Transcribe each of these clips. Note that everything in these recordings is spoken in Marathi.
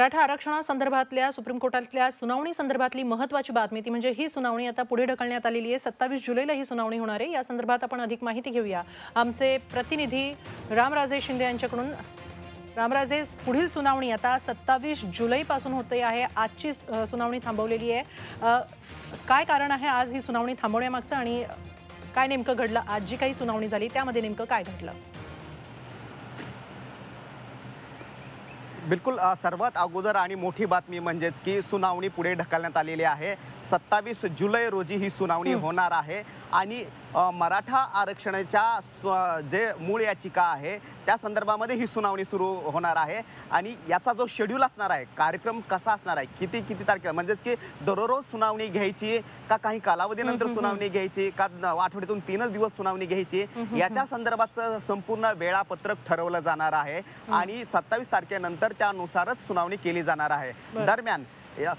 मराठा आरक्षणासंदर्भातल्या सुप्रीम कोर्टातल्या सुनावणी संदर्भातली महत्त्वाची बातमी ती म्हणजे ही सुनावणी आता पुढे ढकलण्यात आलेली आहे। 27 जुलैला ही सुनावणी होणार आहे। या संदर्भात आपण अधिक माहिती घेऊया। आमचे प्रतिनिधी रामराजे शिंदे यांच्याकडून। रामराजे, पुढील सुनावणी आता 27 जुलैपासून होते आहे। आजची सुनावणी थांबवलेली आहे। काय कारण आहे आज ही सुनावणी थांबवण्यामागचं आणि काय नेमकं घडलं? आज जी काही सुनावणी झाली त्यामध्ये नेमकं काय घडलं? बिल्कुल सर्वात अगोदर आणि मोठी बातमी म्हणजेच की सुनावणी पुढे ढकलण्यात आलेली आहे। 27 जुलै रोजी ही सुनावणी होणार आहे आणि मराठा आरक्षणाच्या जे मूळ याचिका आहे त्या संदर्भामध्ये ही सुनावणी सुरू होणार आहे आणि याचा जो शेड्यूल असणार आहे, कार्यक्रम कसा असणार आहे, किती तारखेला म्हणजेच की दररोज सुनावणी घ्यायची का काही कालावधीनंतर सुनावणी घ्यायची का आठवड्यातून 3च दिवस सुनावणी घ्यायची, याच्या संदर्भाचं संपूर्ण वेळापत्रक ठरवलं जाणार आहे आणि 27 तारखेनंतर त्यानुसारच सुनावणी केली जाणार आहे। दरम्यान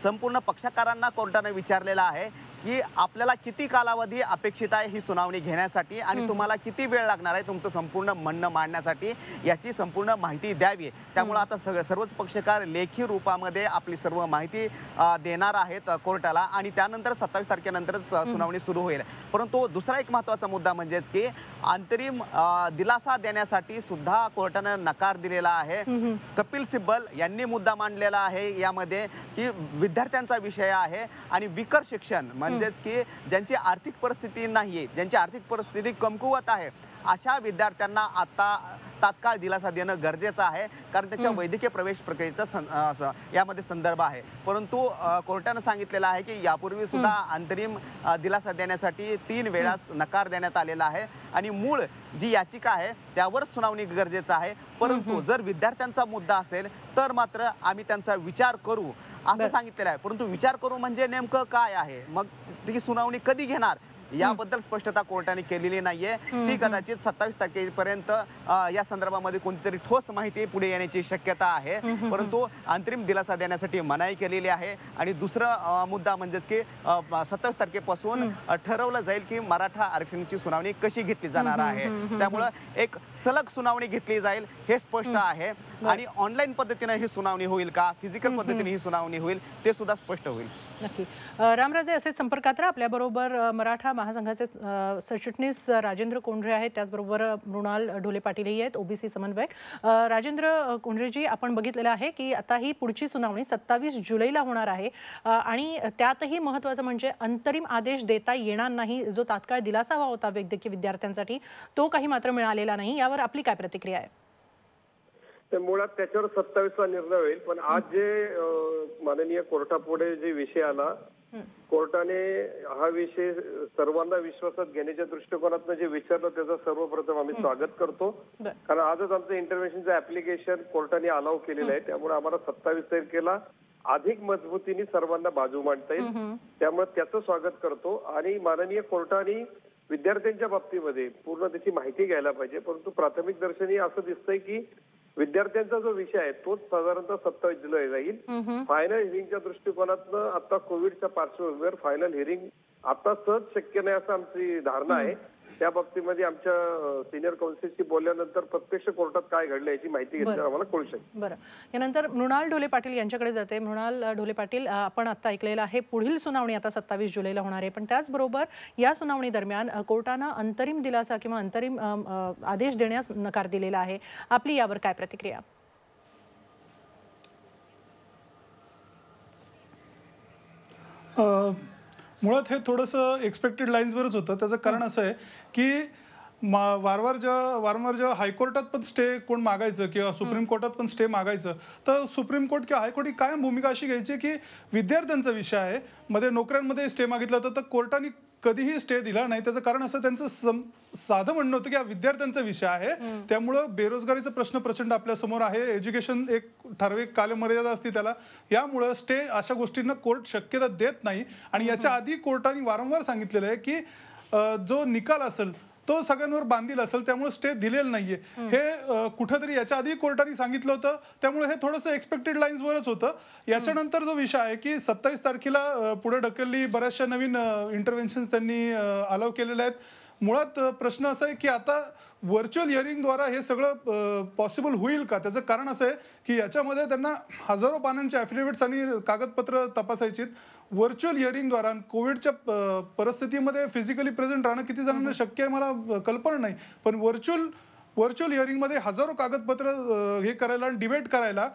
संपूर्ण पक्षकारांना कोर्टाने विचारलेलं आहे की आपल्याला किती कालावधी अपेक्षित आहे ही सुनावणी घेण्यासाठी आणि तुम्हाला किती वेळ लागणार आहे तुमचं संपूर्ण म्हणणं मांडण्यासाठी, याची संपूर्ण माहिती द्यावी। त्यामुळे आता सर्वच पक्षकार लेखी रूपामध्ये आपली सर्व माहिती देणार आहेत कोर्टाला आणि त्यानंतर 27 तारखेनंतरच सुनावणी सुरू होईल। परंतु दुसरा एक महत्त्वाचा मुद्दा म्हणजेच की अंतरिम दिलासा देण्यासाठी सुद्धा कोर्टाने नकार दिलेला आहे। कपिल सिब्बल यांनी मुद्दा मांडलेला आहे यामध्ये की विद्यार्थ्यांचा विषय आहे आणि विकर शिक्षण म्हणजेच की ज्यांची आर्थिक परिस्थिती नाहीये, ज्यांची आर्थिक परिस्थिती कमकुवत आहे, अशा विद्यार्थ्यांना आता तात्काळ दिलासा देणं गरजेचं आहे कारण त्याच्या वैद्यकीय प्रवेश प्रक्रियेचा यामध्ये संदर्भ आहे। परंतु कोर्टाने सांगितलेलं आहे की यापूर्वी सुद्धा अंतरिम दिलासा देण्यासाठी 3 वेळा नकार देण्यात आलेला आहे आणि मूळ जी याचिका आहे त्यावर सुनावणी गरजेचं आहे। परंतु जर विद्यार्थ्यांचा मुद्दा असेल तर मात्र आम्ही त्यांचा विचार करू असं सांगितलेलं आहे। परंतु विचार करू म्हणजे नेमकं काय आहे, मग ती सुनावणी कधी घेणार याबद्दल स्पष्टता कोर्टाने केलेली नाहीये। ती कदाचित 27 तारखेपर्यंत या संदर्भामध्ये कोणतीतरी ठोस माहिती पुढे येण्याची शक्यता आहे। परंतु अंतरिम दिलासा देण्यासाठी मनाई केलेली आहे आणि दुसरा मुद्दा म्हणजेच की 27 तारखेपासून ठरवलं जाईल की मराठा आरक्षणाची सुनावणी कशी घेतली जाणार आहे। त्यामुळे एक सलग सुनावणी घेतली जाईल हे स्पष्ट आहे आणि ऑनलाईन पद्धतीने ही सुनावणी होईल का फिजिकल पद्धतीने ही सुनावणी होईल ते सुद्धा स्पष्ट होईल। नक्की। रामराजे, असेच संपर्कात राहा। आपल्याबरोबर मराठा महासंघाचे सरचिटणीस राजेंद्र कोंढरे आहेत, त्याचबरोबर मृणाल ढोले पाटीलही आहेत, ओबीसी समन्वयक। राजेंद्र कोंढरेजी, आपण बघितलेलं आहे की आता ही पुढची सुनावणी 27 जुलैला होणार आहे आणि त्यातही महत्त्वाचं म्हणजे अंतरिम आदेश देता येणार नाही। जो तात्काळ दिलासा हवा होता वैद्यकीय विद्यार्थ्यांसाठी तो काही मात्र मिळालेला नाही। यावर आपली काय प्रतिक्रिया आहे? मुळात त्याच्यावर 27वा निर्णय होईल, पण आज जे माननीय कोर्टापुढे जे विषय आला, कोर्टाने हा विषय सर्वांना विश्वासात घेण्याच्या दृष्टिकोनातून जे विचारलं त्याचं सर्वप्रथम आम्ही स्वागत करतो। कारण आजच आमचं इंटरव्हेन्शनचं ऍप्लिकेशन कोर्टाने अलाव केलेलं आहे, त्यामुळे आम्हाला 27 तारखेला अधिक मजबूतीने सर्वांना बाजू मांडता येईल, त्यामुळे त्याचं स्वागत करतो। आणि माननीय कोर्टाने विद्यार्थ्यांच्या बाबतीमध्ये पूर्ण त्याची माहिती घ्यायला पाहिजे, परंतु प्राथमिक दर्शनी असं दिसतंय की विद्यार्थ्यांचा जो विषय आहे तोच साधारणतः 27 जुलै राहील। फायनल हिअरिंगच्या दृष्टिकोनातून आता कोविडच्या पार्श्वभूमीवर फायनल हिअरिंग आता सहज शक्य नाही असं आमची धारणा आहे। त्या बाबतीमध्ये आमच्या सिनियर काउन्सिलशी बोलल्यानंतर प्रत्यक्ष कोर्टात काय घडलं याची माहिती घेतल्यावर आम्हाला कळू शकेल। बरं, यानंतर मृणाल ढोले पाटील यांच्याकडे जाते। मृणाल ढोले पाटील, आपण आता ऐकलेलं आहे पुढील सुनावणी आता 27 जुलैला होणार आहे, पण त्याचबरोबर या सुनावणी दरम्यान कोर्टानं अंतरिम दिलासा किंवा अंतरिम आदेश देण्यास नकार दिलेला आहे। आपली यावर काय प्रतिक्रिया? मुळात हे थोडंसं एक्सपेक्टेड लाईन्सवरच होतं। त्याचं कारण असं आहे की वारंवार जेव्हा हायकोर्टात पण स्टे कोण मागायचं किंवा सुप्रीम कोर्टात पण स्टे मागायचं तर सुप्रीम कोर्ट किंवा हायकोर्ट ही कायम भूमिका अशी घ्यायची की विद्यार्थ्यांचा विषय आहे, मध्ये नोकऱ्यांमध्ये स्टे मागितलं होतं तर कोर्टाने कधीही स्टे दिला नाही। त्याचं कारण असं त्यांचं साधं म्हणणं होतं की हा विद्यार्थ्यांचा विषय आहे, त्यामुळं बेरोजगारीचा प्रश्न प्रचंड आपल्यासमोर आहे, एज्युकेशन एक ठराविक कालमर्यादा असते त्याला, यामुळं स्टे अशा गोष्टींना कोर्ट शक्यता देत नाही। आणि याच्या आधी कोर्टाने वारंवार सांगितलेलं आहे की जो निकाल असेल तो सगळ्यांवर बांधील असेल, त्यामुळे स्टे दिलेलं नाहीये। हे कुठेतरी याच्या आधी कोर्टाने सांगितलं होतं, त्यामुळे हे थोडंसं एक्सपेक्टेड लाईन्सवरच होतं। याच्यानंतर जो विषय आहे की 27 तारखेला पुढे ढकलली, बऱ्याचशा नवीन इंटरव्हेन्शन्स त्यांनी अलाव केलेले आहेत। मुळात प्रश्न असा आहे की आता व्हर्च्युअल हिअरिंगद्वारा हे सगळं पॉसिबल होईल का? त्याचं कारण असं आहे की याच्यामध्ये त्यांना हजारो पानांचे ॲफिडेव्हिट्स आणि कागदपत्र तपासायची. व्हर्च्युअल हिअरिंगद्वारा कोविडच्या परिस्थितीमध्ये फिजिकली प्रेझेंट राहणं किती जणांना शक्य आहे मला कल्पना नाही, पण व्हर्च्युअल हिअरिंगमध्ये हजारो कागदपत्र हे करायला आणि डिबेट करायला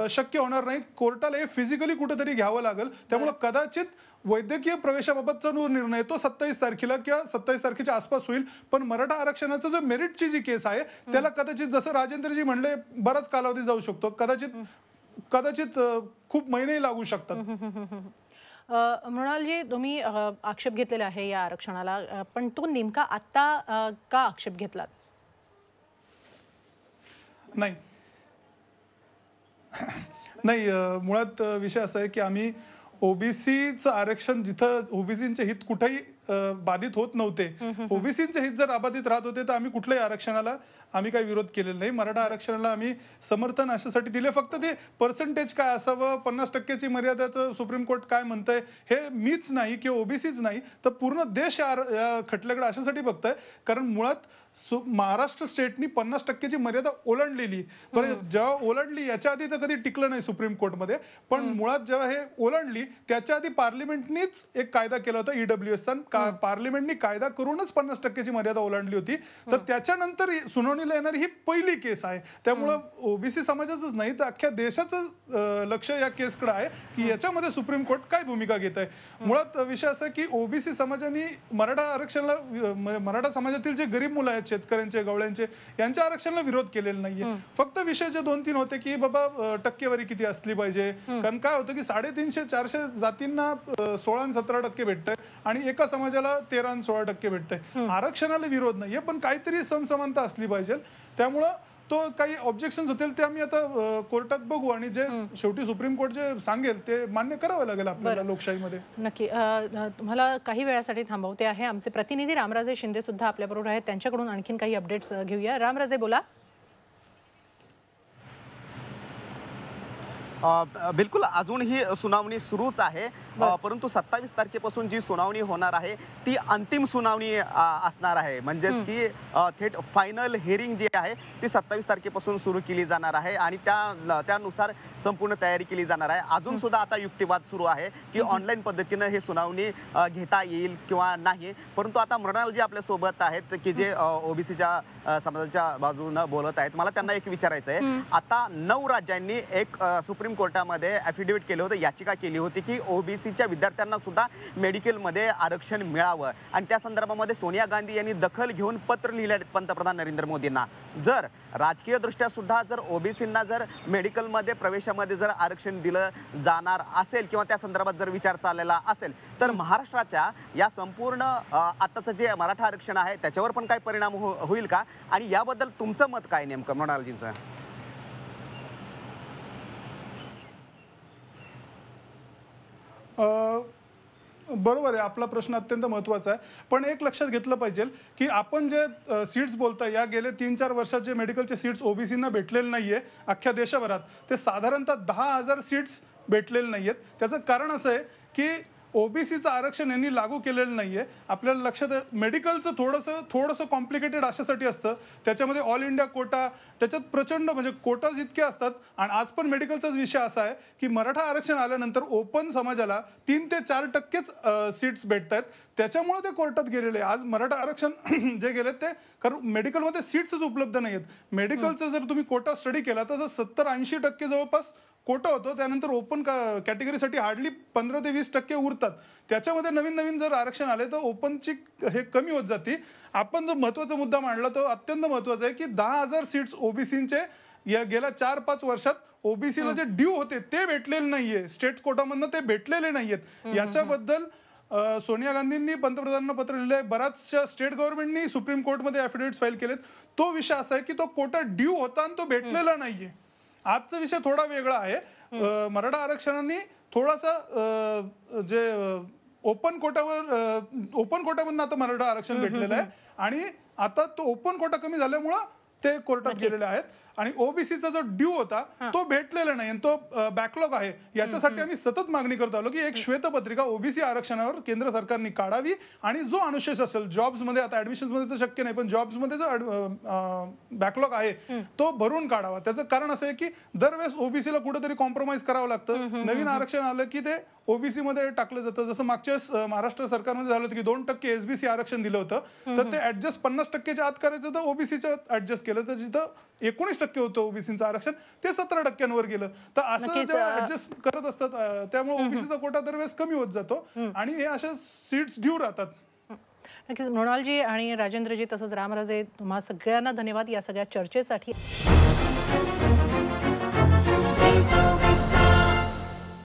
शक्य होणार नाही. कोर्टाला हे फिजिकली कुठेतरी घ्यावं लागेल. त्यामुळे कदाचित वैद्यकीय प्रवेशाबाबतचा निर्णय तो 27 तारखेला किंवा 27 तारखेच्या आसपास होईल. पण मराठा आरक्षणाचं जो मेरिटची जी केस आहे त्याला कदाचित जसं राजेंद्रजी म्हणले बराच कालावधी जाऊ शकतो, कदाचित खूप महिनेही लागू शकतात. मृणालजी, तुम्ही आक्षेप घेतलेला आहे या आरक्षणाला, पण तो नेमका आता का आक्षेप घेतलात? नाही, मुळात विषय असा आहे की आम्ही ओबीसीचं आरक्षण जिथं ओबीसीचे हित कुठेही बाधित होत नव्हते, ओबीसीचे हित जर अबाधित राहत होते तर आम्ही कुठल्याही आरक्षणाला आम्ही काही विरोध केलेला नाही. मराठा आरक्षणाला आम्ही समर्थन अशासाठी दिले. फक्त ते पर्सेंटेज काय असावं, 50% मर्यादाचं सुप्रीम कोर्ट काय म्हणतंय हे मीच नाही किंवा ओबीसीच नाही तर पूर्ण देश या खटल्याकडे अशासाठी बघताय कारण मुळात महाराष्ट्र स्टेटनी 50% मर्यादा ओलांडलेली. बरं, जेव्हा ओलांडली याच्या आधी तर कधी टिकलं नाही सुप्रीम कोर्टमध्ये, पण मुळात जेव्हा हे ओलांडली त्याच्या आधी पार्लिमेंटनीच एक कायदा केला होता ईडब्ल्यूएसचा. पार्लिमेंटनी कायदा करूनच 50% मर्यादा ओलांडली होती. तर त्याच्यानंतर सुनावणीला येणारी ही पहिली केस आहे. त्यामुळं ओबीसी समाजाचंच नाही तर अख्ख्या देशाचं लक्ष या केसकडे आहे की याच्यामध्ये सुप्रीम कोर्ट काय भूमिका घेत आहे. मुळात विषय असा की ओबीसी समाजाने मराठा आरक्षणाला, मराठा समाजातील जे गरीब मुलं आहेत, शेतकऱ्यांचे, गवळ्यांचे, यांच्या आरक्षणाला विरोध केलेला नाहीये. फक्त विषय जे 2-3 होते की बाबा टक्केवारी किती असली पाहिजे. कारण काय होतं की 350-400 जातींना 16-17% भेटतंय आणि एका समाजाला 13-16% भेटतंय. आरक्षणाला विरोध नाहीये, पण काहीतरी समसमानता असली पाहिजे. त्यामुळं तो काही ऑब्जेक्शन होतील ते आम्ही आता कोर्टात बघू आणि जे शेवटी सुप्रीम कोर्ट जे सांगेल ते मान्य करावं लागेल आपल्याला लोकशाहीमध्ये. नक्की. तुम्हाला काही वेळासाठी थांबवते आहे. आमचे प्रतिनिधी रामराजे शिंदे सुद्धा आपल्याबरोबर आहेत, त्यांच्याकडून आणखीन काही अपडेट्स घेऊया. रामराजे, बोला. बिलकुल, अजून ही सुनावणी सुरूच आहे, परंतु 27 तारखेपासून जी सुनावणी होणार आहे ती अंतिम सुनावणी असणार आहे. म्हणजेच की थेट फायनल हिअरिंग जी आहे ती 27 तारखेपासून सुरू केली जाणार आहे आणि त्यानुसार संपूर्ण तयारी केली जाणार आहे. अजून सुद्धा आता युक्तिवाद सुरू आहे की ऑनलाईन पद्धतीनं हे सुनावणी घेता येईल किंवा नाही. परंतु आता मृणाल जी आपल्या सोबत आहेत की जे ओबीसीच्या समाजाच्या बाजूनं बोलत आहेत, मला त्यांना एक विचारायचं आहे. आता 9 राज्यांनी एक सुप्रीम कोर्टामध्ये ॲफिडेव्हिट केलं होतं, याचिका केली होती की ओबीसीच्या विद्यार्थ्यांना सुद्धा मेडिकलमध्ये आरक्षण मिळावं आणि त्या संदर्भामध्ये सोनिया गांधी यांनी दखल घेऊन पत्र लिहिले पंतप्रधान नरेंद्र मोदींना. जर राजकीय दृष्ट्या सुद्धा जर ओबीसींना जर मेडिकलमध्ये प्रवेशामध्ये जर आरक्षण दिलं जाणार असेल किंवा त्या संदर्भात जर विचार चाललेला असेल तर महाराष्ट्राच्या या संपूर्ण आताचं जे मराठा आरक्षण आहे त्याच्यावर पण काय परिणाम होईल का आणि याबद्दल तुमचं मत काय नेमकं मृणालजींचं? बरोबर आहे, आपला प्रश्न अत्यंत महत्त्वाचा आहे. पण एक लक्षात घेतलं पाहिजे की आपण जे सीट्स बोलतोय या गेले 3-4 वर्षात जे मेडिकलचे सीट्स ओबीसींना भेटलेले नाहीये अख्ख्या देशभरात, ते साधारणतः 10,000 सीट्स भेटलेले नाहीयेत. त्याचं कारण असं आहे की ओबीसीचं आरक्षण यांनी लागू केलेलं नाहीये. आपल्याला लक्षात मेडिकलचं थोडंसं कॉम्प्लिकेटेड अशासाठी असतं, त्याच्यामध्ये ऑल इंडिया कोटा, त्याच्यात प्रचंड म्हणजे कोटाज इतके असतात. आणि आज पण मेडिकलचाच विषय असा आहे की मराठा आरक्षण आल्यानंतर ओपन समाजाला 3 ते 4% सीट्स भेटत आहेत. त्याच्यामुळे ते कोर्टात गेलेले. आज मराठा आरक्षण जे गेलेत ते कारण मेडिकलमध्ये सीट्सच उपलब्ध नाही आहेत. मेडिकलचं जर तुम्ही कोटा स्टडी केला तर 70-80% जवळपास कोटा होतो. त्यानंतर ओपन कॅटेगरीसाठी हार्डली 15 ते 20% उरतात. त्याच्यामध्ये नवीन जर आरक्षण आले तर ओपनची हे कमी होत जाते. आपण जो महत्त्वाचा मुद्दा मांडला तो अत्यंत महत्त्वाचा आहे की 10,000 सीट्स ओबीसीचे या गेल्या 4-5 वर्षात ओबीसीला जे ड्यू होते ते भेटलेले नाहीये. स्टेट कोटामधनं ते भेटलेले नाहीयेत. याच्याबद्दल सोनिया गांधींनी पंतप्रधानांना पत्र लिहिलंय. बऱ्याचशा स्टेट गव्हर्नमेंटनी सुप्रीम कोर्टमध्ये ॲफिडेव्हिट्स फाईल केलेत. तो विषय असा आहे की तो कोटा ड्यू होता आणि तो भेटलेला नाहीये. आजचा विषय थोडा वेगळा आहे. मराठा आरक्षणाने थोडासा जे ओपन कोट्यामधून आता मराठा आरक्षण भेटलेलं आहे आणि आता तो ओपन कोटा कमी झाल्यामुळं ते कोर्टात गेलेले आहेत. आणि ओबीसीचा जो ड्यू होता तो भेटलेला नाही आणि तो बॅकलॉग आहे. याच्यासाठी आम्ही सतत मागणी करत आलो की एक श्वेतपत्रिका ओबीसी आरक्षणावर केंद्र सरकारने काढावी आणि जो अनुशेष असेल जॉब्समध्ये, आता ऍडमिशन्स मध्ये तर शक्य नाही पण जॉब्समध्ये जो बॅकलॉग आहे तो भरून काढावा. त्याचं कारण असं आहे की दरवेळेस ओबीसीला कुठेतरी कॉम्प्रोमाइज करावं लागतं. नवीन आरक्षण आलं की ते ओबीसी मध्ये टाकलं जातं. जसं मागच्या महाराष्ट्र सरकारमध्ये झालं होतं की 2% एसबीसी आरक्षण दिलं होतं तर ते ऍडजस्ट 50%च्या आत करायचं तर ओबीसीचं ऍडजस्ट केलं तर जिथं 19% होतं ओबीसीचं आरक्षण ते 17%वर गेलं. तर असं जे ऍडजस्ट करत असतात त्यामुळे ओबीसीचा कोटा दरवेळेस कमी होत जातो आणि हे अशा सीट्स ड्यू राहतात. नक्कीच मृणालजी आणि राजेंद्रजी तसंच रामराजे तुम्हा सगळ्यांना धन्यवाद या सगळ्या चर्चेसाठी.